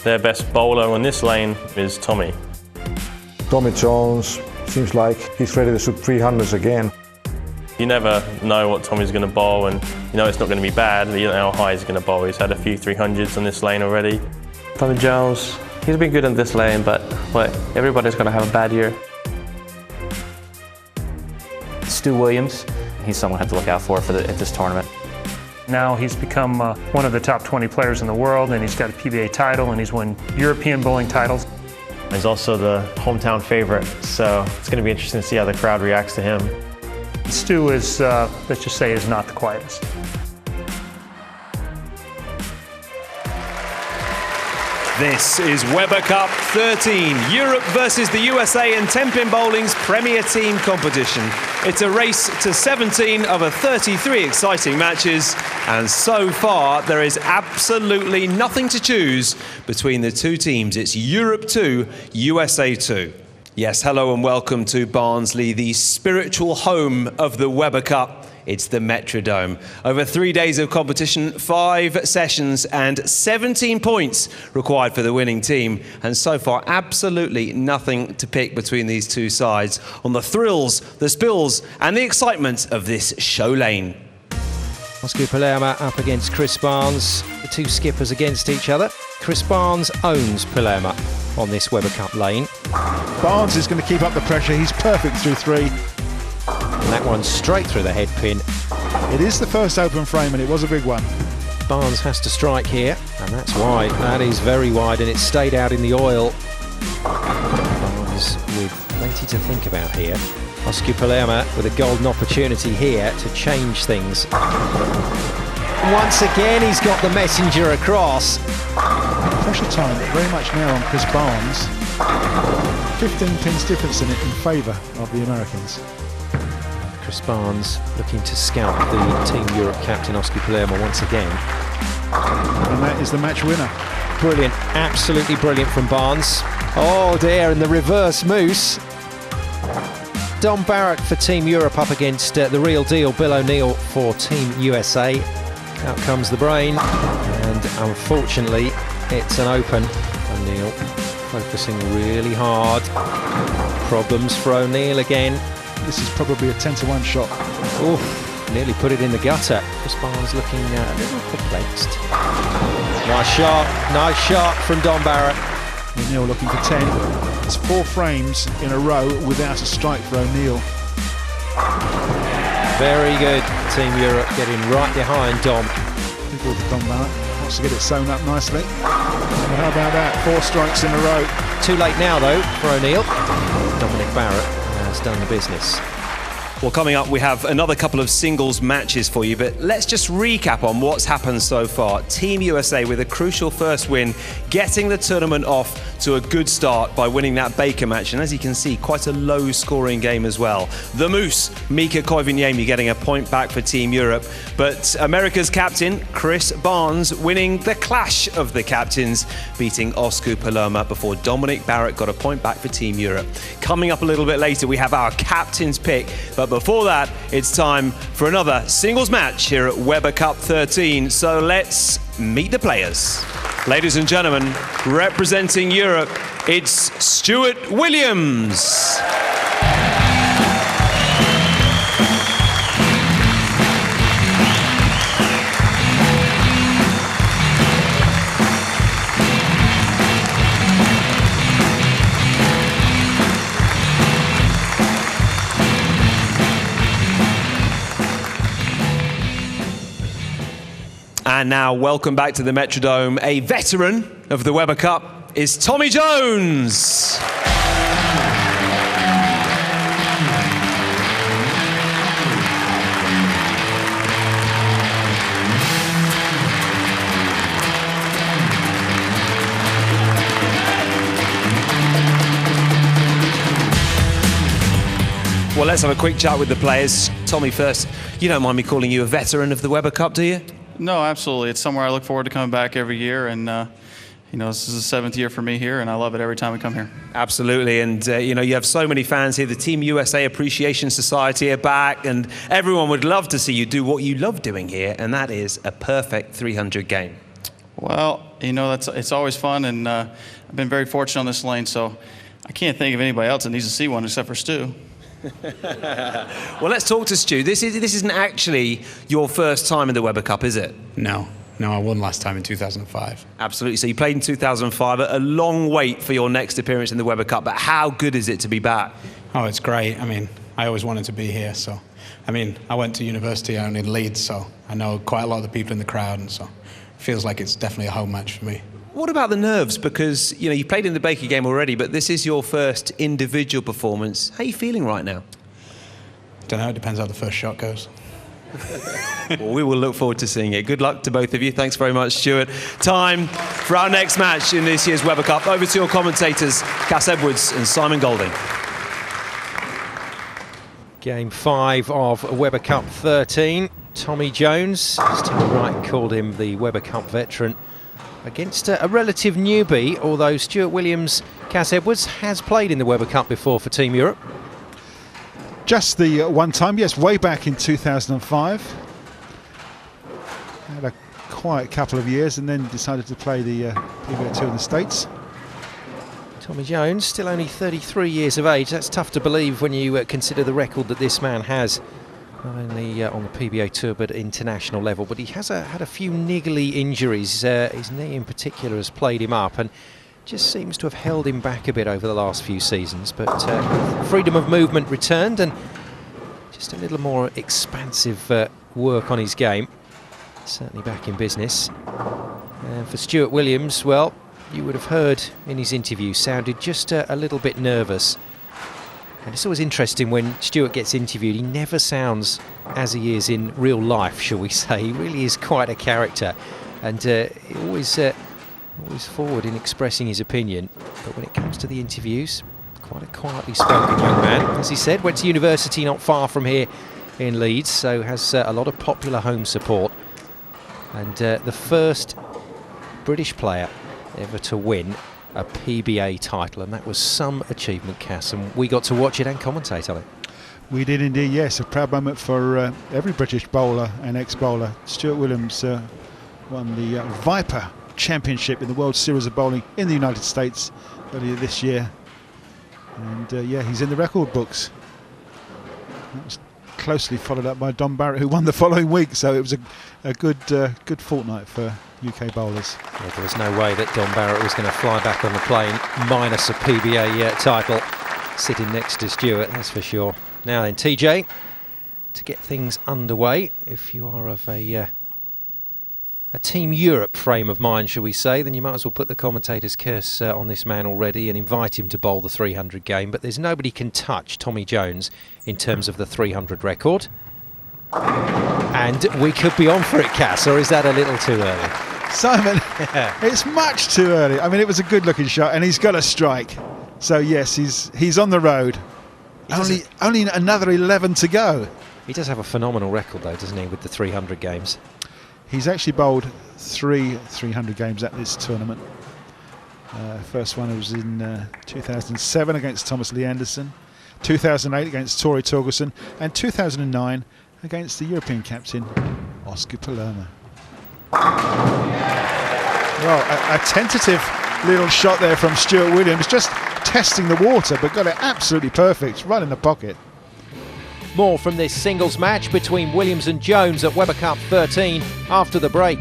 Their best bowler on this lane is Tommy. Tommy Jones seems like he's ready to shoot 300s again. You never know what Tommy's going to bowl, and you know it's not going to be bad, but you don't know how high he's going to bowl. He's had a few 300s on this lane already. Tommy Jones, he's been good on this lane, but everybody's going to have a bad year. Stuart Williams, he's someone I have to look out for at this tournament. Now he's become one of the top 20 players in the world, and he's got a PBA title, and he's won European bowling titles. He's also the hometown favorite, so it's going to be interesting to see how the crowd reacts to him. Stu is, let's just say, is not the quietest. This is Weber Cup 13, Europe versus the USA in 10-pin bowling's premier team competition. It's a race to 17 of a 33 exciting matches, and so far there is absolutely nothing to choose between the two teams. It's Europe 2, USA 2. Yes, hello and welcome to Barnsley, the spiritual home of the Weber Cup. It's the Metrodome. Over 3 days of competition, 5 sessions and 17 points required for the winning team. And so far, absolutely nothing to pick between these two sides on the thrills, the spills and the excitement of this show lane. Osku Palermaa up against Chris Barnes, the two skippers against each other. Chris Barnes owns Palermaa on this Weber Cup lane. Barnes is going to keep up the pressure, he's perfect through 3. And that one straight through the head pin. It is the first open frame and it was a big one. Barnes has to strike here, and that's wide. That is very wide, and it stayed out in the oil. Barnes with plenty to think about here. Osku Palermaa with a golden opportunity here to change things. Once again, he's got the messenger across. Pressure time very much now on Chris Barnes. 15 pins difference in it in favour of the Americans. Chris Barnes looking to scalp the Team Europe captain Osku Palermaa once again. And that is the match winner. Brilliant, absolutely brilliant from Barnes. Oh dear, and the reverse moose. Dom Barrett for Team Europe up against the real deal, Bill O'Neill for Team USA. Out comes the brain, and unfortunately it's an open. O'Neill focusing really hard. Problems for O'Neill again. This is probably a 10-to-1 shot. Oof, nearly put it in the gutter. Chris Barnes looking a little perplexed. Nice shot from Dom Barrett. O'Neill looking for 10. It's 4 frames in a row without a strike for O'Neill. Very good, Team Europe getting right behind Dom. Good ball to Dom Barrett. Wants to get it sewn up nicely. And how about that? 4 strikes in a row. Too late now though for O'Neill. Dominic Barrett has done the business. Well, coming up, we have another couple of singles matches for you, but let's just recap on what's happened so far. Team USA with a crucial first win, getting the tournament off to a good start by winning that Baker match. And as you can see, quite a low-scoring game as well. The Moose, Mika Koivuniemi, getting a point back for Team Europe. But America's captain, Chris Barnes, winning the clash of the captains, beating Osku Palermaa before Dominic Barrett got a point back for Team Europe. Coming up a little bit later, we have our captain's pick. But before that, it's time for another singles match here at Weber Cup 13. So let's meet the players. Ladies and gentlemen, representing Europe, it's Stuart Williams. And now, welcome back to the Metrodome. A veteran of the Weber Cup is Tommy Jones. Well, let's have a quick chat with the players. Tommy first, you don't mind me calling you a veteran of the Weber Cup, do you? No, absolutely. It's somewhere I look forward to coming back every year, and this is the 7th year for me here, and I love it every time we come here. Absolutely, and you have so many fans here. The Team USA Appreciation Society are back, and everyone would love to see you do what you love doing here, and that is a perfect 300 game. Well, you know, it's always fun, and I've been very fortunate on this lane, so I can't think of anybody else that needs to see one except for Stu. Well, let's talk to Stu. This isn't actually your first time in the Weber Cup, is it? No, I won last time in 2005. Absolutely. So you played in 2005. A long wait for your next appearance in the Weber Cup, but how good is it to be back? Oh, it's great. I mean, I always wanted to be here. So, I mean, I went to university in Leeds, so I know quite a lot of the people in the crowd, and so it feels like it's definitely a home match for me. What about the nerves? Because, you know, you played in the Baker game already, but this is your first individual performance. How are you feeling right now? Don't know. It depends how the first shot goes. Well, we will look forward to seeing it. Good luck to both of you. Thanks very much, Stuart. Time for our next match in this year's Weber Cup. Over to your commentators, Cass Edwards and Simon Golding. Game 5 of Weber Cup 13. Tommy Jones, as Tommy Wright called him, the Weber Cup veteran, against a relative newbie, although Stuart Williams, Cass Edwards, has played in the Weber Cup before for Team Europe. Just the one time, yes, way back in 2005. Had a quiet couple of years and then decided to play the PBA Tour in the States. Tommy Jones, still only 33 years of age. That's tough to believe when you consider the record that this man has, not only on the PBA Tour but at international level. But he has had a few niggly injuries. His knee in particular has played him up and just seems to have held him back a bit over the last few seasons. But freedom of movement returned and just a little more expansive work on his game. Certainly back in business. And for Stuart Williams, well, you would have heard in his interview, sounded just a little bit nervous. And it's always interesting when Stuart gets interviewed, he never sounds as he is in real life, shall we say. He really is quite a character, and always forward in expressing his opinion. But when it comes to the interviews, quite a quietly spoken young man. As he said, went to university not far from here in Leeds, so has a lot of popular home support. And the first British player ever to win a PBA title, and that was some achievement, Cass, and we got to watch it and commentate on it. We did indeed, yes. A proud moment for every British bowler and ex-bowler. Stuart Williams won the Viper Championship in the World Series of Bowling in the United States earlier this year, and yeah, he's in the record books. That was closely followed up by Dom Barrett, who won the following week, so it was a good fortnight for UK bowlers. Yeah, there was no way that Dom Barrett was going to fly back on the plane minus a PBA title sitting next to Stuart, that's for sure. Now then, TJ, to get things underway, if you are of a Team Europe frame of mind, shall we say, then you might as well put the commentator's curse on this man already and invite him to bowl the 300 game. But there's nobody can touch Tommy Jones in terms of the 300 record. And we could be on for it, Cass, or is that a little too early? Simon, it's much too early. I mean, it was a good-looking shot, and he's got a strike. So yes, he's on the road. Only another 11 to go. He does have a phenomenal record, though, doesn't he, with the 300 games? He's actually bowled 3 300 games at this tournament. First one was in 2007 against Thomas Lee Anderson, 2008 against Tory Torgerson, and 2009 against the European captain, Osku Palermaa. Well, a tentative little shot there from Stuart Williams, just testing the water, but got it absolutely perfect, right in the pocket. More from this singles match between Williams and Jones at Weber Cup 13 after the break.